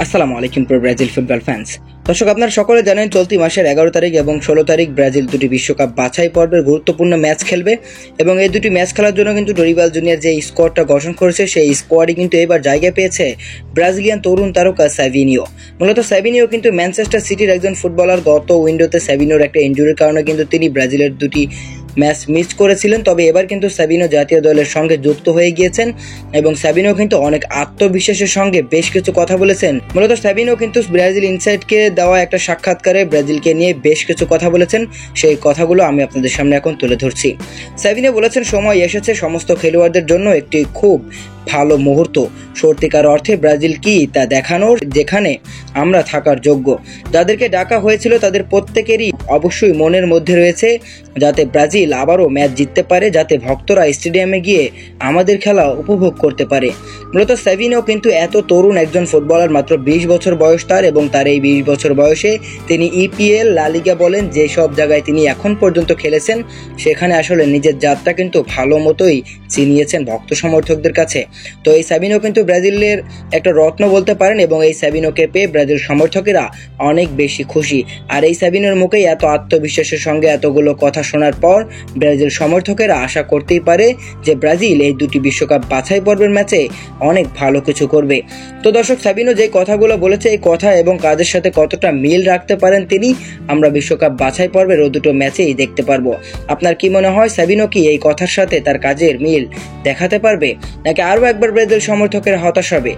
আসসালামু আলাইকুম প্রিয় ব্রাজিল ফুটবল ফ্যান্স। দর্শক, আপনারা সকলে জানেন চলতি মাসের 11 তারিখ এবং 16 তারিখ ব্রাজিল দুটি বিশ্বকাপ বাছাই পর্বের গুরুত্বপূর্ণ ম্যাচ খেলবে এবং এই দুটি ম্যাচ খেলার জন্য কিন্তু ডরিবাল জুনিয়র যে স্কোয়াডটা গঠন করেছে সেই স্কোয়াডই কিন্তু এবার জায়গা পেয়েছে ব্রাজিলিয়ান তরুণ তারকা সাভিনিও। মূলত সাভিনিও কিন্তু ম্যানচেস্টার সিটির একজন ফুটবলার। গত উইন্ডোতে সাভিনিওর একটা ইনজুরির কারণে কিন্তু তিনি ব্রাজিলের দুটি ম্যাচ মিস করেছিলেন, তবে এবার কিন্তু সাভিনো জাতীয় দলের সঙ্গে যুক্ত হয়ে গিয়েছেন এবং সাভিনো কিন্তু অনেক আত্মবিশ্বাসের সঙ্গে বেশ কিছু কথা বলেছেন। মূলত সাভিনো কিন্তু ব্রাজিল ইনসাইডকে দেওয়া একটা সাক্ষাৎকারে ব্রাজিলকে নিয়ে বেশ কিছু কথা বলেছেন। সেই কথাগুলো আমি আপনাদের সামনে এখন তুলে ধরছি। সাভিনো বলেছেন, সময় এসেছে সমস্ত খেলোয়াড়দের জন্য একটি খুব ভালো মুহূর্ত, সত্যিকার অর্থে ব্রাজিল কি তা দেখানোর, যেখানে আমরা থাকার যোগ্য। যাদেরকে ডাকা হয়েছিল তাদের প্রত্যেকেরই অবশ্যই মনের মধ্যে রয়েছে যাতে ব্রাজিল আবারও ম্যাচ জিততে পারে, যাতে ভক্তরা স্টেডিয়ামে গিয়ে আমাদের খেলা উপভোগ করতে পারে। মূলত সাভিনো কিন্তু এত তরুণ একজন ফুটবলার, মাত্র 20 বছর বয়স তার, এবং তার এই 20 বছর বয়সে তিনি ইপিএল, লা লিগা বলেন যেসব জায়গায় তিনি এখন পর্যন্ত খেলেছেন সেখানে আসলে নিজের জাতটা কিন্তু ভালো মতোই চিনিয়েছেন ভক্ত সমর্থকদের কাছে। তো এই সাভিনো কিন্তু ব্রাজিলের একটা রত্ন বলতে পারেন এবং এই সাভিনোকে পেয়ে ব্রাজিল সমর্থকেরা অনেক বেশি খুশি। আর এই সাভিনোর মুখেই এত আত্মবিশ্বাসের সঙ্গে এতগুলো কথা শোনার পর ব্রাজিল সমর্থকেরা আশা করতেই পারে যে ব্রাজিল এই দুটি বিশ্বকাপ বাছাই পর্বের ম্যাচে অনেক ভালো কিছু করবে। তো দর্শক, সাভিনো যে কথাগুলো বলেছে এই কথা এবং কাজের সাথে কতটা মিল রাখতে পারেন তিনি, আমরা বিশ্বকাপ বাছাই পর্বের ও দুটো ম্যাচেই দেখতে পারবো। আপনার কি মনে হয়, সাভিনো কি এই কথার সাথে তার কাজের মিল দেখাতে পারবে, নাকি আরও একবার ব্রাজিল সমর্থকের হতাশ হবে?